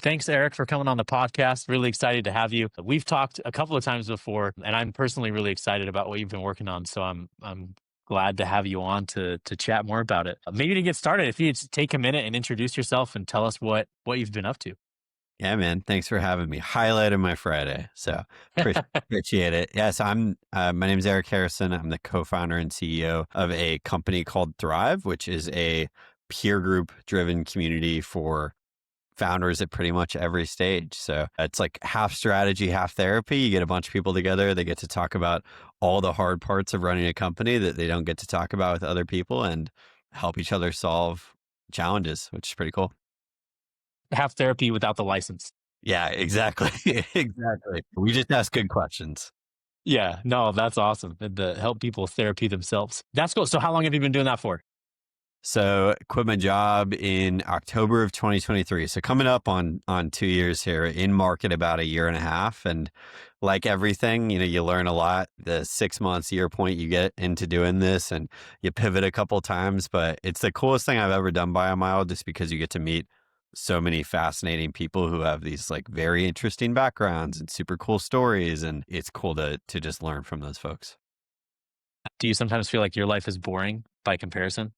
Thanks, Eric, for coming on the podcast. Really excited to have you. We've talked a couple of times before, and I'm personally really excited about what you've been working on. So I'm glad to have you on to chat more about it. Maybe to get started, if you just take a minute and introduce yourself and tell us what you've been up to. Yeah, man. Thanks for having me. Highlight of my Friday. So appreciate it. Yes, my name is Eric Harrison. I'm the co-founder and CEO of a company called Thrive, which is a peer group driven community for founders at pretty much every stage. So it's like half strategy, half therapy. You get a bunch of people together. They get to talk about all the hard parts of running a company that they don't get to talk about with other people and help each other solve challenges, which is pretty cool. Have therapy without the license. Yeah, exactly. Exactly. We just ask good questions. Yeah, no, that's awesome. And to help people therapy themselves. That's cool. So how long have you been doing that for? So quit my job in October of 2023. So coming up on 2 years here in market, about a year and a half. And like everything, you learn a lot. The 6 months, year point you get into doing this, and you pivot a couple times, but it's the coolest thing I've ever done by a mile, just because you get to meet so many fascinating people who have these like very interesting backgrounds and super cool stories. And it's cool to just learn from those folks. Do you sometimes feel like your life is boring by comparison?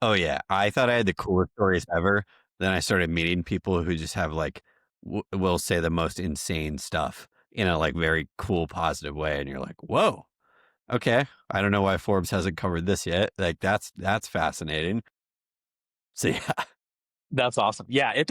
Oh yeah, I thought I had the coolest stories ever. Then I started meeting people who just have like, will say the most insane stuff in a like very cool, positive way, and you're like, whoa, okay. I don't know why Forbes hasn't covered this yet. Like that's fascinating. So yeah, That's awesome. Yeah,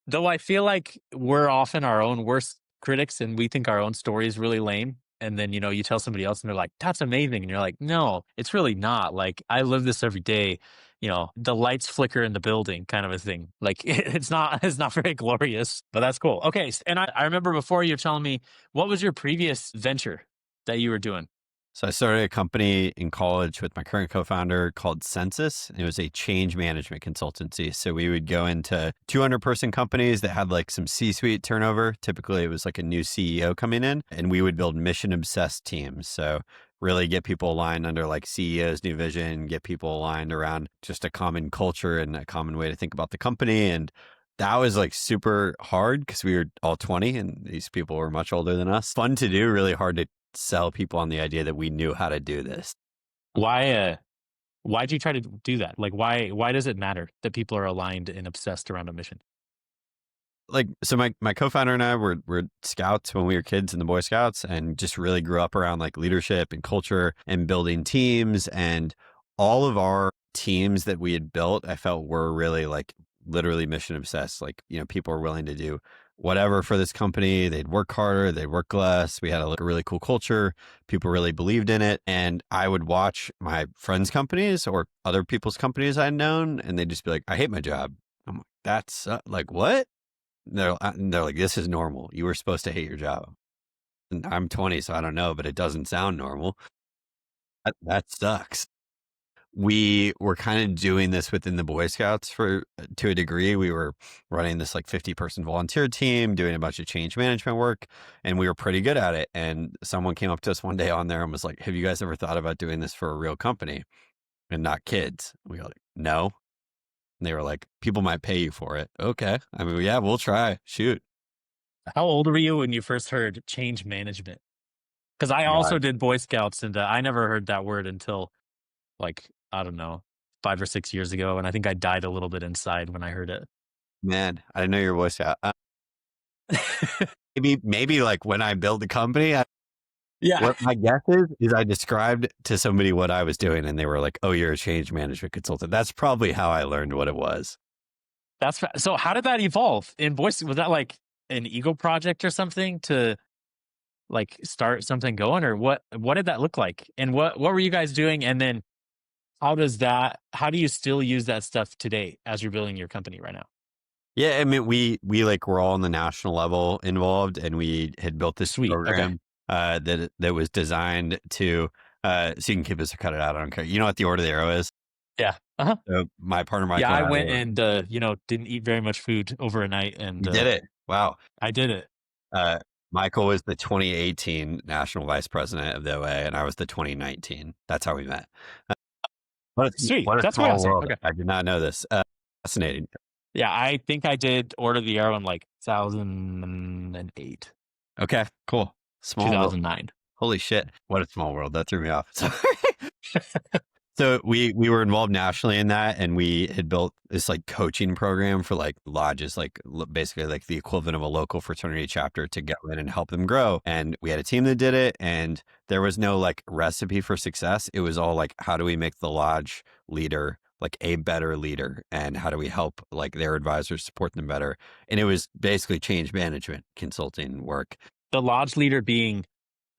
though I feel like we're often our own worst critics and we think our own story is really lame. And then, you tell somebody else and they're like, that's amazing. And you're like, no, it's really not. Like, I live this every day. The lights flicker in the building kind of a thing. Like it's not very glorious, but that's cool. Okay. And I remember before you were telling me, what was your previous venture that you were doing? so I started a company in college with my current co-founder called Census. It was a change management consultancy. So we would go into 200-person companies that had like some C-suite turnover. Typically, it was like a new CEO coming in, and we would build mission-obsessed teams. So really get people aligned under like CEO's new vision, get people aligned around just a common culture and a common way to think about the company. And that was like super hard because we were all 20 and these people were much older than us. Fun to do, really hard to sell people on the idea that we knew how to do this. Why'd you try to do that? Like, why does it matter that people are aligned and obsessed around a mission? Like, so my co-founder and I were scouts when we were kids in the Boy Scouts, and just really grew up around like leadership and culture and building teams. And all of our teams that we had built, I felt were really like literally mission obsessed. Like, people were willing to do whatever for this company. They'd work harder, they'd work less. We had a really cool culture. People really believed in it. And I would watch my friends' companies or other people's companies I'd known, and they'd just be like, I hate my job. I'm like, that's like, what? They're like, this is normal. You were supposed to hate your job. And I'm 20, so I don't know, but it doesn't sound normal. That sucks. We were kind of doing this within the Boy Scouts to a degree. We were running this like 50-person volunteer team, doing a bunch of change management work, and we were pretty good at it. And someone came up to us one day on there and was like, have you guys ever thought about doing this for a real company and not kids? We were like, no. And they were like, people might pay you for it. Okay. I mean, yeah, we'll try. Shoot. How old were you when you first heard change management? Because I also did Boy Scouts, and I never heard that word until like, I don't know, 5 or 6 years ago. And I think I died a little bit inside when I heard it. Man, I didn't know your voice. Maybe like when I built the company, Yeah. what my guess is I described to somebody what I was doing, and they were like, "Oh, you're a change management consultant." That's probably how I learned what it was. So how did that evolve in Boise? Was that like an ego project or something to like start something going, or what did that look like? And what were you guys doing? And then how do you still use that stuff today as you're building your company right now? Yeah, I mean, we like were all on the national level involved, and we had built this Sweet. Okay. program that was designed to so you can keep this or cut it out. I don't care. You know what the Order of the Arrow is? Yeah. Uh-huh. So my partner Yeah, Michael and I I went were, and didn't eat very much food over a night, and you did it. Wow. I did it. Uh, Michael was the 2018 national vice president of the OA, and I was the 2019. That's how we met. Sweet. What a That's what I small was saying. world. Okay. I did not know this. Fascinating. Yeah, I think I did Order of the Arrow in like 2008, Okay, cool. Small world. 2009. Holy shit. What a small world. That threw me off. Sorry. So we were involved nationally in that, and we had built this like coaching program for like lodges, like basically like the equivalent of a local fraternity chapter to go in and help them grow. And we had a team that did it, and there was no like recipe for success. It was all like, how do we make the lodge leader like a better leader, and how do we help like their advisors support them better? And it was basically change management consulting work. The lodge leader being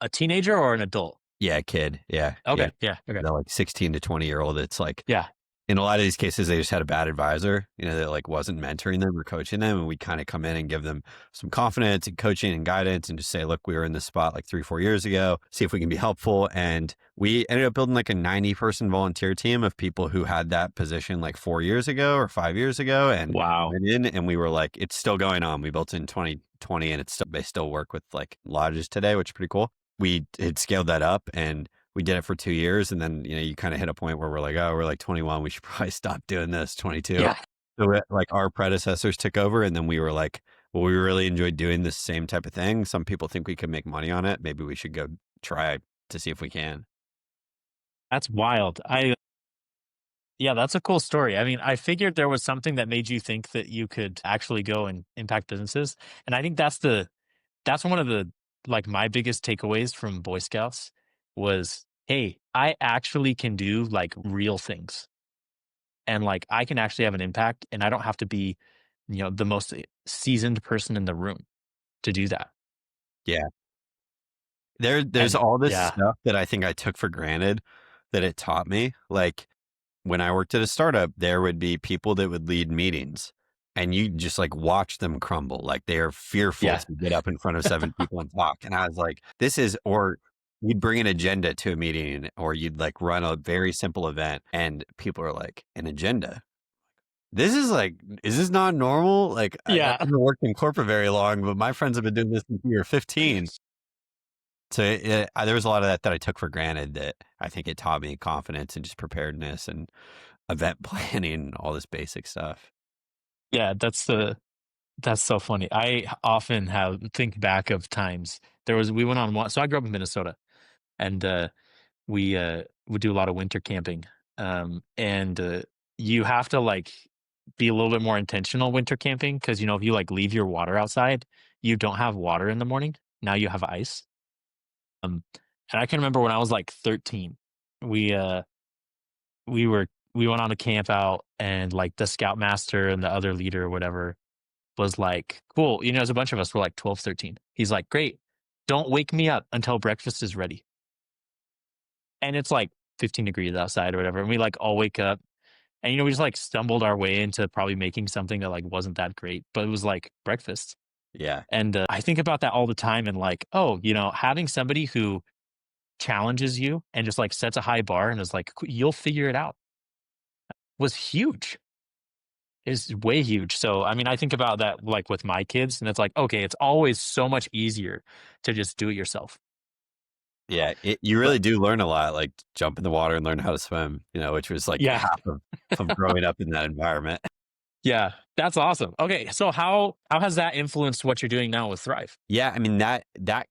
a teenager or an adult? Yeah, kid. Yeah, yeah. Okay, yeah, okay. The like 16 to 20-year-old. It's like Yeah, in a lot of these cases, they just had a bad advisor, that like wasn't mentoring them or coaching them. And we kind of come in and give them some confidence and coaching and guidance and just say, look, we were in this spot like 3-4 years ago, see if we can be helpful. And we ended up building like a 90-person volunteer team of people who had that position like 4 years ago or 5 years ago. And wow. went in and we were like, it's still going on. We built in 2020 and they still work with like lodges today, which is pretty cool. We had scaled that up and we did it for 2 years. And then, you kind of hit a point where we're like, oh, we're like 21. We should probably stop doing this. 22. Yeah, So like our predecessors took over and then we were like, well, we really enjoyed doing this same type of thing. Some people think we could make money on it. Maybe we should go try to see if we can. that's wild. Yeah, that's a cool story. I mean, I figured there was something that made you think that you could actually go and impact businesses. And I think that's one of the like my biggest takeaways from Boy Scouts was, hey, I actually can do like real things. And like I can actually have an impact and I don't have to be, the most seasoned person in the room to do that. Yeah. There's And all this yeah, stuff that I think I took for granted that it taught me. Like when I worked at a startup, there would be people that would lead meetings and you just like watch them crumble. Like they are fearful yeah, to get up in front of 7 people and talk. And I was like, or you'd bring an agenda to a meeting or you'd like run a very simple event and people are like, an agenda? This is like, is this not normal? Like I've yeah. never worked in corporate very long, but my friends have been doing this since we were 15. So there was a lot of that I took for granted that I think it taught me confidence and just preparedness and event planning, all this basic stuff. Yeah, that's so funny. I often have think back of times we went on one. So I grew up in Minnesota, and we would do a lot of winter camping. And you have to like be a little bit more intentional winter camping because if you like leave your water outside, you don't have water in the morning. Now you have ice. Um, and I can remember when I was like 13, we uh we went on a camp out, and like the scoutmaster and the other leader or whatever was like, cool. There's a bunch of us. We're like 12, 13. He's like, great. Don't wake me up until breakfast is ready. And it's like 15 degrees outside or whatever. And we like all wake up, and we just like stumbled our way into probably making something that like wasn't that great, but it was like breakfast. Yeah. And I think about that all the time and like, oh, having somebody who challenges you and just like sets a high bar and is like, you'll figure it out was huge. Is way huge. So, I mean, I think about that like with my kids, and it's like, okay, it's always so much easier to just do it yourself. Yeah. You But really do learn a lot, like jump in the water and learn how to swim, which was like yeah, half of growing up in that environment. yeah, that's awesome. Okay, so how has that influenced what you're doing now with Thrive? Yeah, I mean that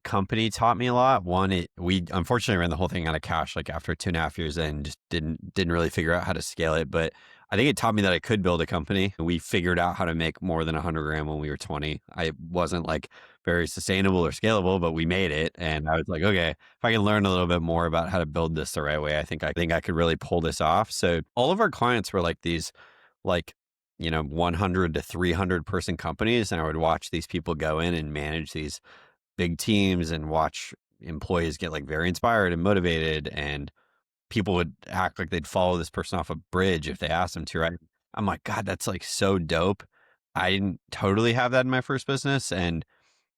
company taught me a lot. One, we unfortunately ran the whole thing out of cash like after 2.5 years and just didn't really figure out how to scale it. But I think it taught me that I could build a company. We figured out how to make more than 100 grand when we were 20. I wasn't like very sustainable or scalable, but we made it. And I was like, okay, if I can learn a little bit more about how to build this the right way, I think I could really pull this off. So all of our clients were like these like 100 to 300 person companies. And I would watch these people go in and manage these big teams and watch employees get like very inspired and motivated. And people would act like they'd follow this person off a bridge if they asked them to, right? I'm like, God, that's like so dope. I didn't totally have that in my first business. And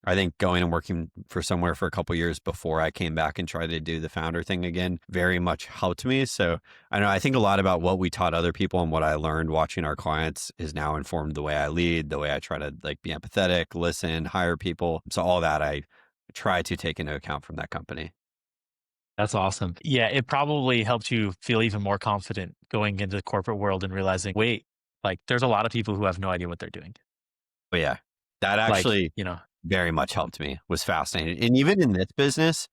I think going and working for somewhere for a couple years before I came back and tried to do the founder thing again very much helped me. So I think a lot about what we taught other people and what I learned watching our clients is now informed the way I lead, the way I try to like be empathetic, listen, hire people. So all that I try to take into account from that company. That's awesome. Yeah, it probably helped you feel even more confident going into the corporate world and realizing, wait, Like, there's a lot of people who have no idea what they're doing. But yeah, that Like, actually very much helped me, was fascinating. And even in this business,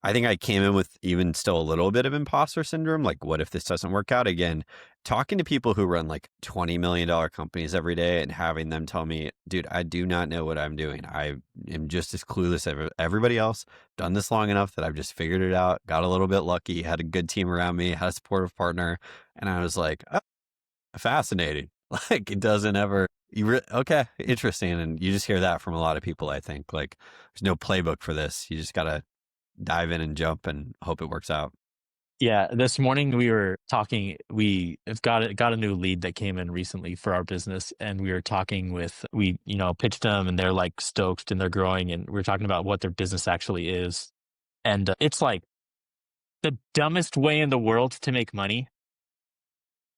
I think I came in with even still a little bit of imposter syndrome. Like, what if this doesn't work out again? Talking to people who run like $20 million companies every day and having them tell me, dude, I do not know what I'm doing. I am just as clueless as everybody else. Done this long enough that I've just figured it out, got a little bit lucky, had a good team around me, had a supportive partner. And I was like, oh, fascinating. Like, it doesn't ever, okay, interesting. And you just hear that from a lot of people, I think. Like, there's no playbook for this. You just got to dive in and jump and hope it works out. Yeah, this morning we were talking. We have got a new lead that came in recently for our business, and we were talking with pitched them, and they're like stoked and they're growing, and we're talking about what their business actually is, and it's like the dumbest way in the world to make money,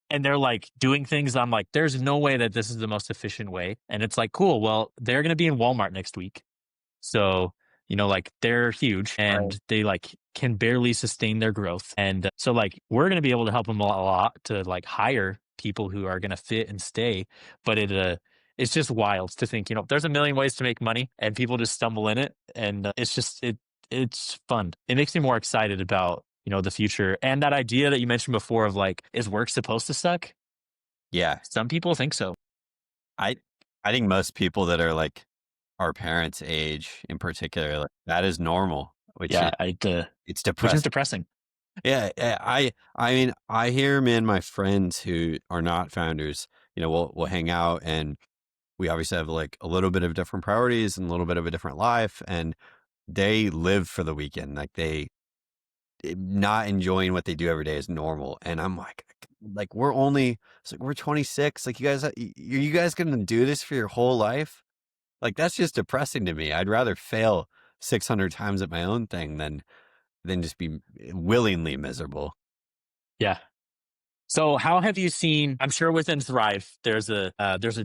and they're like doing things. I'm like, there's no way that this is the most efficient way, and it's like, cool. Well, they're going to be in Walmart next week. So, like they're huge Right. and they like can barely sustain their growth. And so like we're going to be able to help them a lot to like hire people who are going to fit and stay. But it's just wild to think, there's a million ways to make money and people just stumble in it. And it's fun. It makes me more excited about, the future. And that idea that you mentioned before of like, is work supposed to suck? Yeah. Some people think so. I I think most people that are like our parents' age in particular, like, that is normal, Yeah. it's Which is depressing. depressing. Yeah, yeah. I mean, I hear, man, my friends who are not founders, we'll hang out and we obviously have like a little bit of different priorities and a little bit of a different life. And they live for the weekend. Like not enjoying what they do every day is normal. And I'm like it's like we're 26. Like you guys going to do this for your whole life? Like, that's just depressing to me. I'd rather fail 600 times at my own thing than just be willingly miserable. Yeah. So how have you seen, I'm sure within Thrive, there's a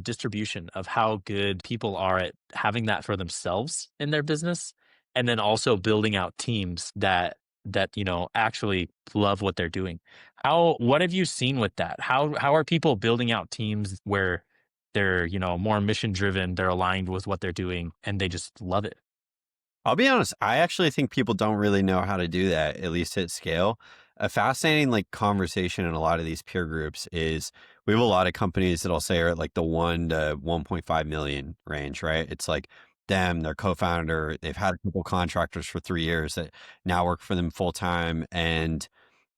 distribution of how good people are at having that for themselves in their business, and then also building out teams that actually love what they're doing. What have you seen with that? How are people building out teams where they're, more mission driven, they're aligned with what they're doing, and they just love it? I'll be honest, I actually think people don't really know how to do that, at least at scale. A fascinating like conversation in a lot of these peer groups is we have a lot of companies that I'll say are at like the 1 to 1.5 million range, right? It's like them, their co-founder, they've had a couple contractors for 3 years that now work for them full time, and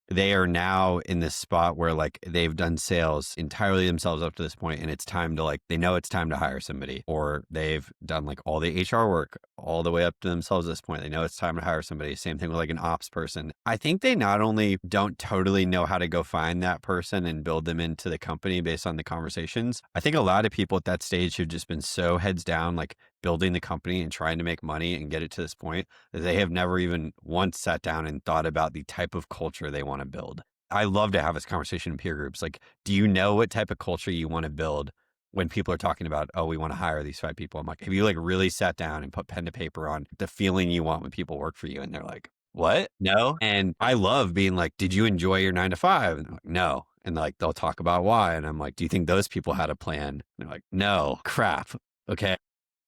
they are now in this spot where like they've done sales entirely themselves up to this point, and it's time to like, they know it's time to hire somebody, or they've done like all the HR work all the way up to themselves at this point. They know it's time to hire somebody. Same thing with like an ops person. I think they not only don't totally know how to go find that person and build them into the company based on the conversations. I think a lot of people at that stage have just been so heads down, like building the company and trying to make money and get it to this point, that they have never even once sat down and thought about the type of culture they want to build. I love to have this conversation in peer groups. Like, do you know what type of culture you want to build when people are talking about, oh, we want to hire these 5 people? I'm like, have you like really sat down and put pen to paper on the feeling you want when people work for you? And they're like, what? No. And I love being like, did you enjoy your 9 to 5? And they're like, no. And like, they'll talk about why. And I'm like, do you think those people had a plan? And they're like, no. Crap. Okay.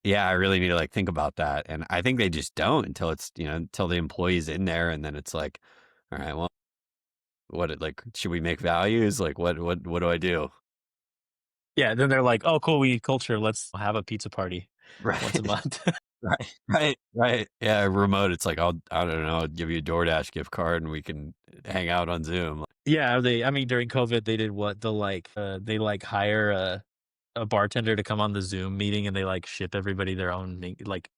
Yeah, I really need to like think about that. And I think they just don't until until the employee's in there, and then it's like, all right, well, like, should we make values? Like, what do I do? Yeah, then they're like, "Oh, cool, we need culture. Let's have a pizza party once a Right. month." Right. Yeah. Remote. It's like, I don't know, I'll give you a DoorDash gift card and we can hang out on Zoom. Yeah, I mean, during COVID, they did what? They like hire a bartender to come on the Zoom meeting, and they like ship everybody their own like.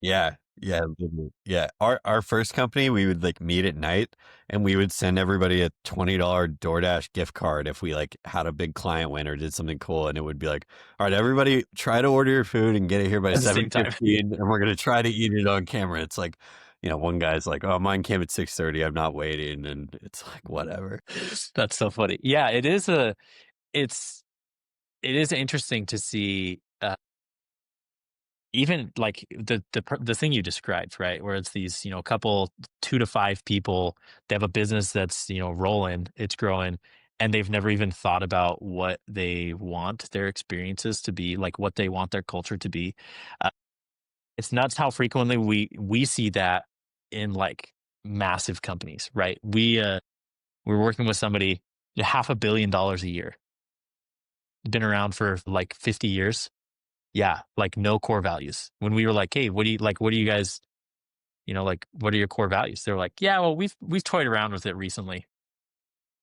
Yeah. Yeah. Literally. Yeah. Our first company, we would like meet at night and we would send everybody a $20 DoorDash gift card if we like had a big client win or did something cool. And it would be like, all right, everybody try to order your food and get it here by At the same time. 7:15, and we're going to try to eat it on camera. It's like, one guy's like, oh, mine came at 6:30. I'm not waiting. And it's like, whatever. That's so funny. Yeah, it's it is interesting to see, even like the thing you described, right? Where it's these, couple 2 to 5 people, they have a business that's, rolling, it's growing, and they've never even thought about what they want their experiences to be, like what they want their culture to be. Uh, it's nuts how frequently we see that in like massive companies, right? We're working with somebody, $500 million a year, been around for like 50 years. Yeah, like no core values. When we were like, hey, what do you like? What do you guys, like, what are your core values? They're like, yeah, well, we've toyed around with it recently.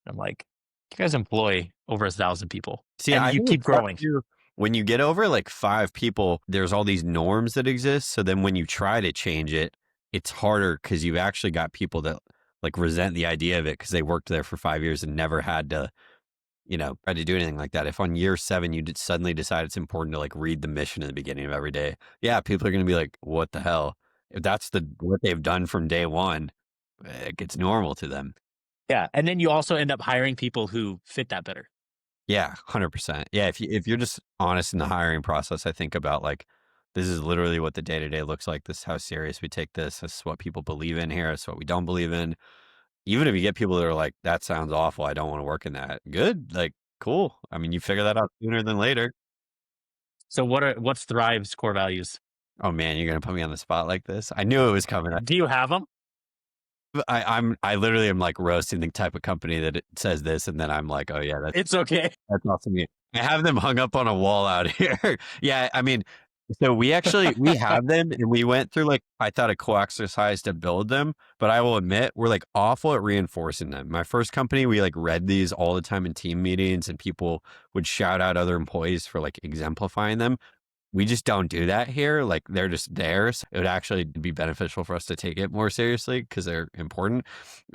I'm like, you guys employ over 1,000 people, See, and I you think keep it's tough growing. too. When you get over like 5 people, there's all these norms that exist. So then when you try to change it, it's harder because you've actually got people that like resent the idea of it because they worked there for 5 years and never had to, try to do anything like that. If on year 7 you did suddenly decide it's important to like read the mission at the beginning of every day, yeah, people are going to be like, "What the hell?" If that's what they've done from day one, it gets normal to them. Yeah, and then you also end up hiring people who fit that better. Yeah, 100%. Yeah, if you're just honest in the hiring process, I think about like this is literally what the day to day looks like. This is how serious we take this. This is what people believe in here. This is what we don't believe in. Even if you get people that are like, that sounds awful. I don't want to work in that. Good. Like, cool. I mean, you figure that out sooner than later. So what's Thrive's core values? Oh man, you're gonna put me on the spot like this. I knew it was coming. Do you have them? I literally am like roasting the type of company that it says this, and then I'm like, oh yeah, It's okay. that's awesome. I have them hung up on a wall out here. Yeah, I mean, so we have them, and we went through like I thought a cool exercise to build them, but I will admit we're like awful at reinforcing them. My first company, we like read these all the time in team meetings, and people would shout out other employees for like exemplifying them. We just don't do that here. Like they're just theirs. It would actually be beneficial for us to take it more seriously because they're important.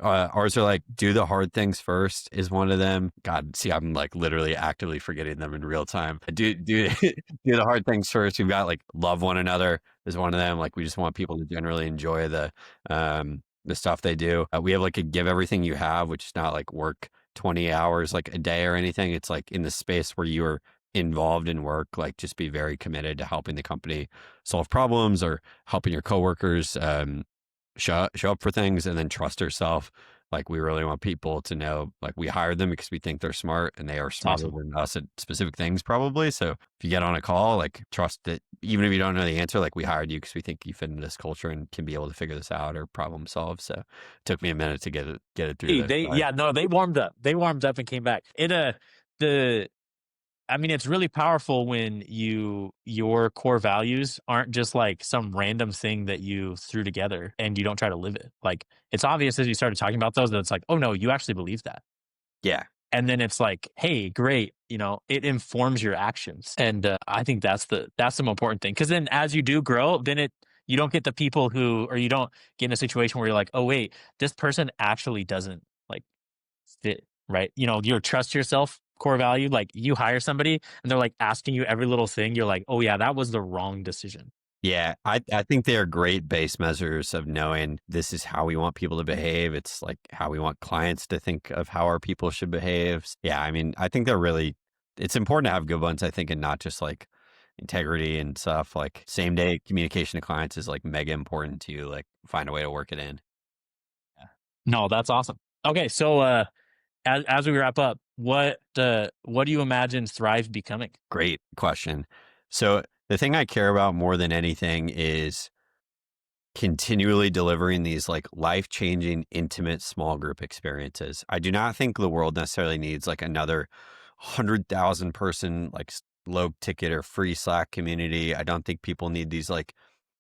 Ours are like do the hard things first is one of them. God, see, I'm like literally actively forgetting them in real time. Do do the hard things first. We've got like love one another is one of them. Like we just want people to generally enjoy the stuff they do. We have like a give everything you have, which is not like work 20 hours like a day or anything. It's like in the space where you are involved in work, like just be very committed to helping the company solve problems or helping your coworkers show up for things, and then trust yourself. Like we really want people to know, like we hired them because we think they're smart and they are It's smarter awesome. than us at specific things probably. So if you get on a call, like trust that even if you don't know the answer, like we hired you because we think you fit into this culture and can be able to figure this out or problem solve. So it took me a minute to get it through Hey, there. yeah, no, they warmed up. They warmed up and came back. The I mean, it's really powerful when your core values aren't just like some random thing that you threw together and you don't try to live it. Like it's obvious as you started talking about those that it's like, oh no, you actually believe that. Yeah. And then it's like, hey, great, it informs your actions. And I think that's the more important thing. Cause then as you do grow, then you don't get the people or you don't get in a situation where you're like, oh wait, this person actually doesn't like fit, right? Your trust yourself core value, like you hire somebody and they're like asking you every little thing. You're like, oh yeah, that was the wrong decision. Yeah, I think they are great base measures of knowing this is how we want people to behave. It's like how we want clients to think of how our people should behave. Yeah, I mean, I think it's important to have good ones, I think, and not just like integrity and stuff. Like same day communication to clients is like mega important to you. Like find a way to work it in. Yeah. No, that's awesome. Okay, so as we wrap up, what do you imagine Thrive becoming? Great question. So the thing I care about more than anything is continually delivering these like life-changing intimate small group experiences. I do not think the world necessarily needs like another 100,000 person like low ticket or free Slack community. I don't think people need these like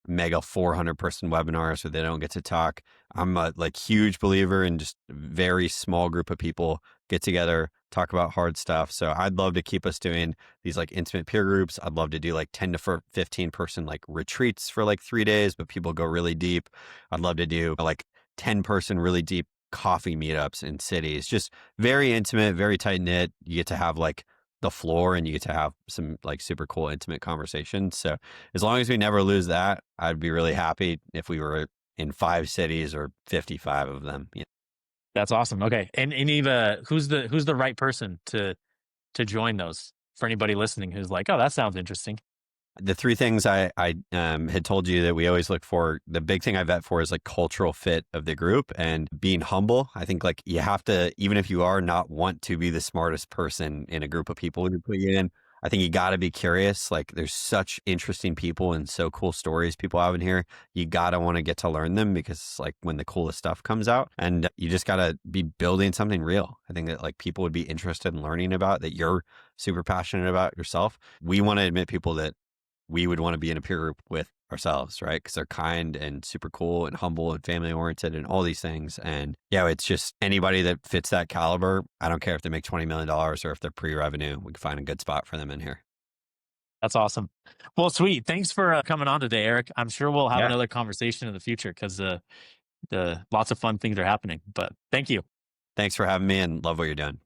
mega 400 person webinars where they don't get to talk. I'm a like huge believer in just very small group of people get together, talk about hard stuff. So I'd love to keep us doing these like intimate peer groups. I'd love to do like 10 to 15 person like retreats for like 3 days, but people go really deep. I'd love to do like 10-person really deep coffee meetups in cities, just very intimate, very tight knit. You get to have like the floor and you get to have some like super cool intimate conversations. So as long as we never lose that, I'd be really happy if we were in 5 cities or 55 of them. Yeah. That's awesome. Okay, and Eva, who's the right person to join those for anybody listening who's like, oh, that sounds interesting. The three things I had told you that we always look for, the big thing I vet for is like cultural fit of the group and being humble. I think like you have to, even if you are not want to be the smartest person in a group of people when you put you in, I think you got to be curious. Like there's such interesting people and so cool stories people have in here. You got to want to get to learn them because like when the coolest stuff comes out, and you just got to be building something real. I think that like people would be interested in learning about that you're super passionate about yourself. We want to admit people that we would want to be in a peer group with ourselves, right? Because they're kind and super cool and humble and family oriented and all these things. And yeah, it's just anybody that fits that caliber. I don't care if they make $20 million or if they're pre-revenue, we can find a good spot for them in here. That's awesome. Well, sweet. Thanks for coming on today, Eric. I'm sure we'll have Yeah. another conversation in the future because the lots of fun things are happening. But thank you. Thanks for having me and love what you're doing.